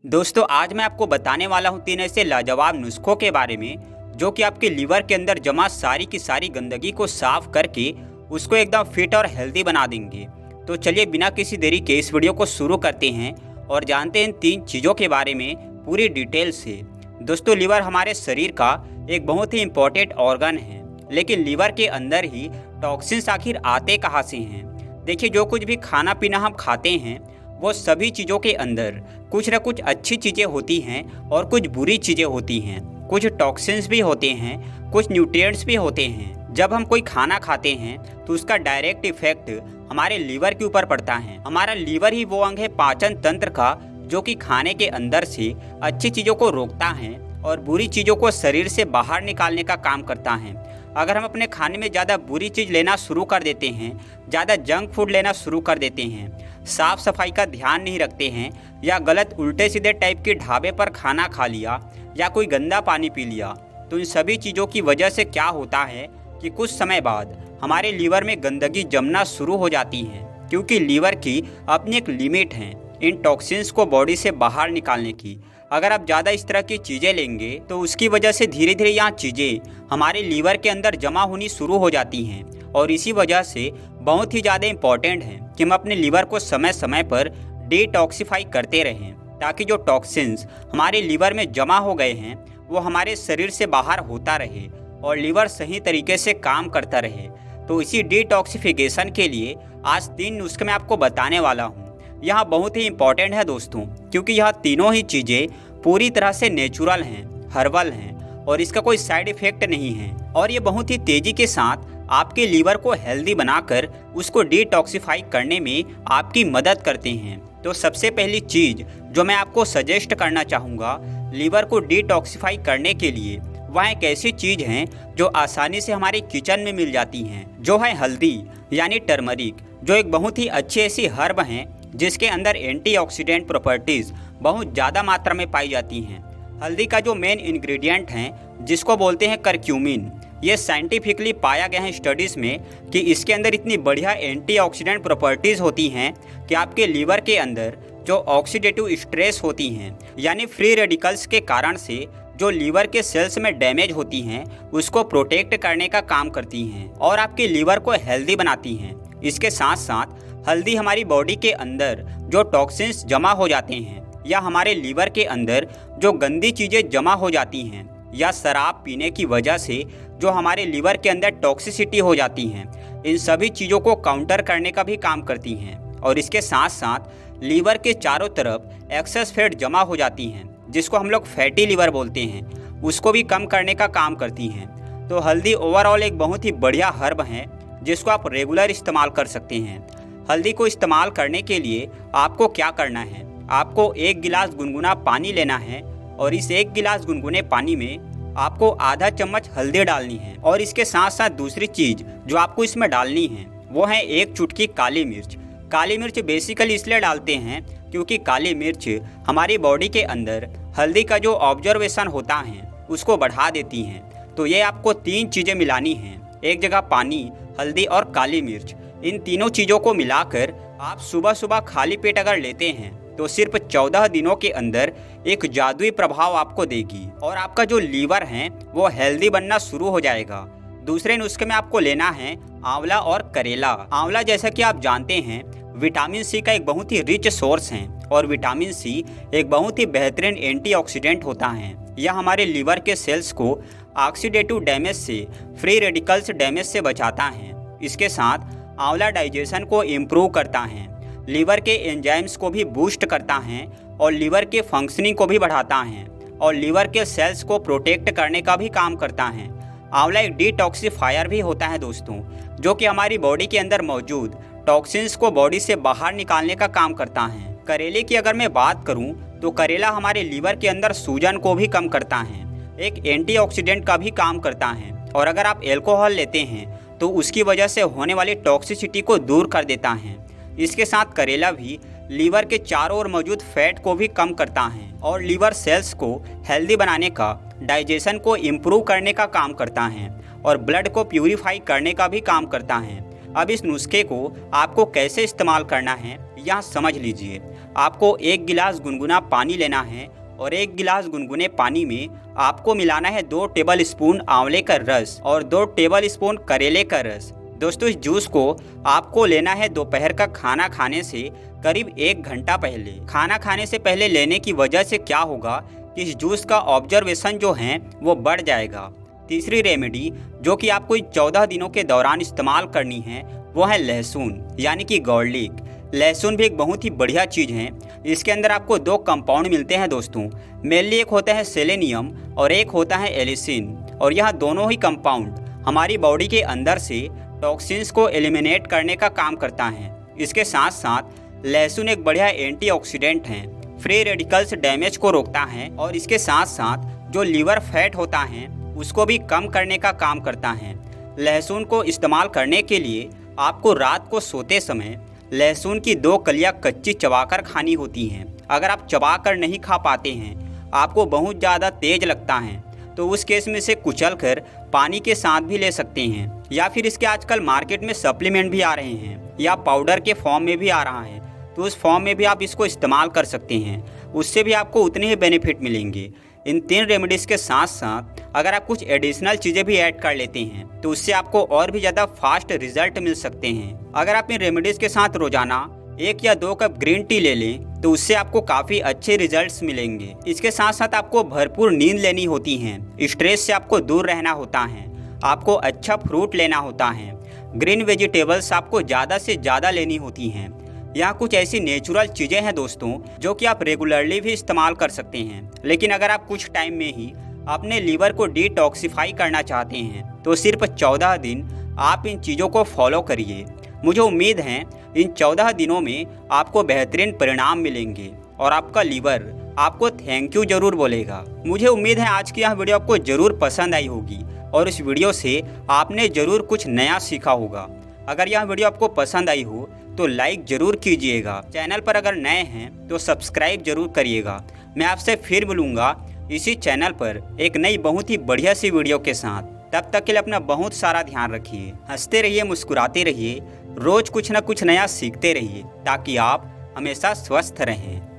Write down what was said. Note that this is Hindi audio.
दोस्तों आज मैं आपको बताने वाला हूँ 3 ऐसे लाजवाब नुस्खों के बारे में जो कि आपके लीवर के अंदर जमा सारी की सारी गंदगी को साफ करके उसको एकदम फिट और हेल्दी बना देंगे। तो चलिए बिना किसी देरी के इस वीडियो को शुरू करते हैं और जानते हैं इन 3 चीज़ों के बारे में पूरी डिटेल से। दोस्तों लीवर हमारे शरीर का एक बहुत ही इम्पोर्टेंट ऑर्गन है, लेकिन लीवर के अंदर ही टॉक्सिन्स आखिर आते कहाँ से हैं। देखिए जो कुछ भी खाना पीना हम खाते हैं वो सभी चीज़ों के अंदर कुछ न कुछ अच्छी चीज़ें होती हैं और कुछ बुरी चीज़ें होती हैं। कुछ टॉक्सिन्स भी होते हैं, कुछ न्यूट्रिएंट्स भी होते हैं। जब हम कोई खाना खाते हैं तो उसका डायरेक्ट इफेक्ट हमारे लीवर के ऊपर पड़ता है। हमारा लीवर ही वो अंग है पाचन तंत्र का जो कि खाने के अंदर से अच्छी चीज़ों को रोकता है और बुरी चीज़ों को शरीर से बाहर निकालने का काम करता है। अगर हम अपने खाने में ज़्यादा बुरी चीज़ लेना शुरू कर देते हैं, ज़्यादा जंक फूड लेना शुरू कर देते हैं, साफ़ सफाई का ध्यान नहीं रखते हैं या गलत उल्टे सीधे टाइप के ढाबे पर खाना खा लिया या कोई गंदा पानी पी लिया, तो इन सभी चीज़ों की वजह से क्या होता है कि कुछ समय बाद हमारे लीवर में गंदगी जमना शुरू हो जाती है, क्योंकि लीवर की अपनी एक लिमिट है इन टॉक्सिन्स को बॉडी से बाहर निकालने की। अगर आप ज़्यादा इस तरह की चीज़ें लेंगे तो उसकी वजह से धीरे धीरे यहाँ चीज़ें हमारे लीवर के अंदर जमा होनी शुरू हो जाती हैं और इसी वजह से बहुत ही ज़्यादा इम्पॉर्टेंट है कि हम अपने लीवर को समय समय पर डिटॉक्सिफाई करते रहें, ताकि जो टॉक्सिन्स हमारे लीवर में जमा हो गए हैं वो हमारे शरीर से बाहर होता रहे और लीवर सही तरीके से काम करता रहे। तो इसी डिटॉक्सिफिकेशन के लिए आज 3 नुस्खे मैं आपको बताने वाला हूँ। यह बहुत ही इम्पॉर्टेंट है दोस्तों, क्योंकि यह तीनों ही चीज़ें पूरी तरह से नेचुरल हैं, हर्बल हैं और इसका कोई साइड इफ़ेक्ट नहीं है और ये बहुत ही तेज़ी के साथ आपके लीवर को हेल्दी बनाकर उसको डिटॉक्सिफाई करने में आपकी मदद करते हैं। तो सबसे पहली चीज़ जो मैं आपको सजेस्ट करना चाहूँगा लीवर को डिटॉक्सिफाई करने के लिए, वह एक ऐसी चीज़ है जो आसानी से हमारे किचन में मिल जाती हैं, जो है हल्दी यानी टर्मरिक, जो एक बहुत ही अच्छी ऐसी हर्ब हैं जिसके अंदर एंटीऑक्सीडेंट प्रॉपर्टीज़ बहुत ज़्यादा मात्रा में पाई जाती हैं। हल्दी का जो मेन इंग्रेडिएंट है जिसको बोलते हैं करक्यूमिन, ये साइंटिफिकली पाया गया है स्टडीज़ में कि इसके अंदर इतनी बढ़िया एंटीऑक्सीडेंट प्रॉपर्टीज़ होती हैं कि आपके लीवर के अंदर जो ऑक्सीडेटिव स्ट्रेस होती हैं यानी फ्री रेडिकल्स के कारण से जो लीवर के सेल्स में डैमेज होती हैं उसको प्रोटेक्ट करने का काम करती हैं और आपके लीवर को हेल्दी बनाती हैं। इसके साथ साथ हल्दी हमारी बॉडी के अंदर जो टॉक्सिन्स जमा हो जाते हैं या हमारे लीवर के अंदर जो गंदी चीज़ें जमा हो जाती हैं या शराब पीने की वजह से जो हमारे लीवर के अंदर टॉक्सिसिटी हो जाती हैं, इन सभी चीज़ों को काउंटर करने का भी काम करती हैं। और इसके साथ साथ लीवर के चारों तरफ एक्सेस फैट जमा हो जाती हैं जिसको हम लोग फैटी लीवर बोलते हैं, उसको भी कम करने का काम करती हैं। तो हल्दी ओवरऑल एक बहुत ही बढ़िया हर्ब है जिसको आप रेगुलर इस्तेमाल कर सकते हैं। हल्दी को इस्तेमाल करने के लिए आपको क्या करना है, आपको 1 गिलास गुनगुना पानी लेना है और इस 1 गिलास गुनगुने पानी में आपको आधा चम्मच हल्दी डालनी है और इसके साथ साथ दूसरी चीज़ जो आपको इसमें डालनी है वो है 1 चुटकी काली मिर्च। काली मिर्च बेसिकली इसलिए डालते हैं क्योंकि काली मिर्च हमारी बॉडी के अंदर हल्दी का जो ऑब्जर्वेशन होता है उसको बढ़ा देती हैं। तो ये आपको 3 चीज़ें मिलानी हैं, एक जगह पानी, हल्दी और काली मिर्च। इन तीनों चीज़ों को मिलाकर आप सुबह सुबह खाली पेट अगर लेते हैं तो सिर्फ 14 दिनों के अंदर एक जादुई प्रभाव आपको देगी और आपका जो लीवर है वो हेल्दी बनना शुरू हो जाएगा। दूसरे नुस्खे में आपको लेना है आंवला और करेला। आंवला जैसा कि आप जानते हैं विटामिन सी का एक बहुत ही रिच सोर्स है और विटामिन सी एक बहुत ही बेहतरीन एंटीऑक्सीडेंट होता है। यह हमारे लीवर के सेल्स को ऑक्सीडेटिव डैमेज से, फ्री रेडिकल्स डैमेज से बचाता है। इसके साथ आंवला डाइजेशन को इम्प्रूव करता है, लीवर के एंजाइम्स को भी बूस्ट करता है और लीवर के फंक्शनिंग को भी बढ़ाता है और लीवर के सेल्स को प्रोटेक्ट करने का भी काम करता है। आंवला एक डिटॉक्सिफायर भी होता है दोस्तों, जो कि हमारी बॉडी के अंदर मौजूद टॉक्सिन्स को बॉडी से बाहर निकालने का काम करता है। करेले की अगर मैं बात करूं तो करेला हमारे लीवर के अंदर सूजन को भी कम करता है, एक एंटीऑक्सीडेंट का भी काम करता है और अगर आप अल्कोहल लेते हैं तो उसकी वजह से होने वाली टॉक्सिसिटी को दूर कर देता है। इसके साथ करेला भी लीवर के चारों ओर मौजूद फैट को भी कम करता है और लीवर सेल्स को हेल्दी बनाने का, डाइजेशन को इम्प्रूव करने का काम करता है और ब्लड को प्यूरिफाई करने का भी काम करता है। अब इस नुस्खे को आपको कैसे इस्तेमाल करना है यहाँ समझ लीजिए। आपको 1 गिलास गुनगुना पानी लेना है और 1 गिलास गुनगुने पानी में आपको मिलाना है 2 टेबल स्पून आंवले का रस और 2 टेबल स्पून करेले का रस। दोस्तों इस जूस को आपको लेना है दोपहर का खाना खाने से करीब 1 घंटा पहले। खाना खाने से पहले लेने की वजह से क्या होगा कि इस जूस का ऑब्जर्वेशन जो है वो बढ़ जाएगा। तीसरी रेमेडी जो कि आपको 14 दिनों के दौरान इस्तेमाल करनी है वो है लहसुन यानी कि गार्लिक। लहसुन भी एक बहुत ही बढ़िया चीज़ है। इसके अंदर आपको 2 कंपाउंड मिलते हैं दोस्तों। मेनली एक होता है सेलेनियम और एक होता है एलिसिन, और यह दोनों ही कंपाउंड हमारी बॉडी के अंदर से टॉक्सिन्स को एलिमिनेट करने का काम करता है। इसके साथ साथ लहसुन एक बढ़िया एंटीऑक्सीडेंट है, फ्री रेडिकल्स डैमेज को रोकता है और इसके साथ साथ जो लीवर फैट होता है उसको भी कम करने का काम करता है। लहसुन को इस्तेमाल करने के लिए आपको रात को सोते समय लहसुन की 2 कलियां कच्ची चबाकर खानी होती हैं। अगर आप चबाकर नहीं खा पाते हैं, आपको बहुत ज़्यादा तेज लगता है, तो उस केस में इसे कुचल कर पानी के साथ भी ले सकते हैं, या फिर इसके आजकल मार्केट में सप्लीमेंट भी आ रहे हैं या पाउडर के फॉर्म में भी आ रहा है, तो उस फॉर्म में भी आप इसको इस्तेमाल कर सकते हैं। उससे भी आपको उतने ही बेनिफिट मिलेंगे। इन 3 रेमेडीज़ के साथ साथ अगर आप कुछ एडिशनल चीज़ें भी ऐड कर लेते हैं तो उससे आपको और भी ज़्यादा फास्ट रिजल्ट मिल सकते हैं। अगर आप इन रेमेडीज़ के साथ रोजाना 1 या 2 कप ग्रीन टी ले लें तो उससे आपको काफ़ी अच्छे रिजल्ट्स मिलेंगे। इसके साथ साथ आपको भरपूर नींद लेनी होती है, स्ट्रेस से आपको दूर रहना होता है, आपको अच्छा फ्रूट लेना होता है, ग्रीन वेजिटेबल्स आपको ज़्यादा से ज़्यादा लेनी होती हैं। यहाँ कुछ ऐसी नेचुरल चीज़ें हैं दोस्तों जो कि आप रेगुलरली भी इस्तेमाल कर सकते हैं। लेकिन अगर आप कुछ टाइम में ही अपने लीवर को डिटॉक्सिफाई करना चाहते हैं तो सिर्फ 14 दिन आप इन चीज़ों को फॉलो करिए। मुझे उम्मीद है इन 14 दिनों में आपको बेहतरीन परिणाम मिलेंगे और आपका लीवर आपको थैंक यू जरूर बोलेगा। मुझे उम्मीद है आज की यह वीडियो आपको ज़रूर पसंद आई होगी और इस वीडियो से आपने ज़रूर कुछ नया सीखा होगा। अगर यह वीडियो आपको पसंद आई हो तो लाइक ज़रूर कीजिएगा। चैनल पर अगर नए हैं तो सब्सक्राइब जरूर करिएगा। मैं आपसे फिर मिलूँगा इसी चैनल पर एक नई बहुत ही बढ़िया सी वीडियो के साथ। तब तक के लिए अपना बहुत सारा ध्यान रखिए, हंसते रहिए, मुस्कुराते रहिए, रोज़ कुछ ना कुछ नया सीखते रहिए ताकि आप हमेशा स्वस्थ रहें।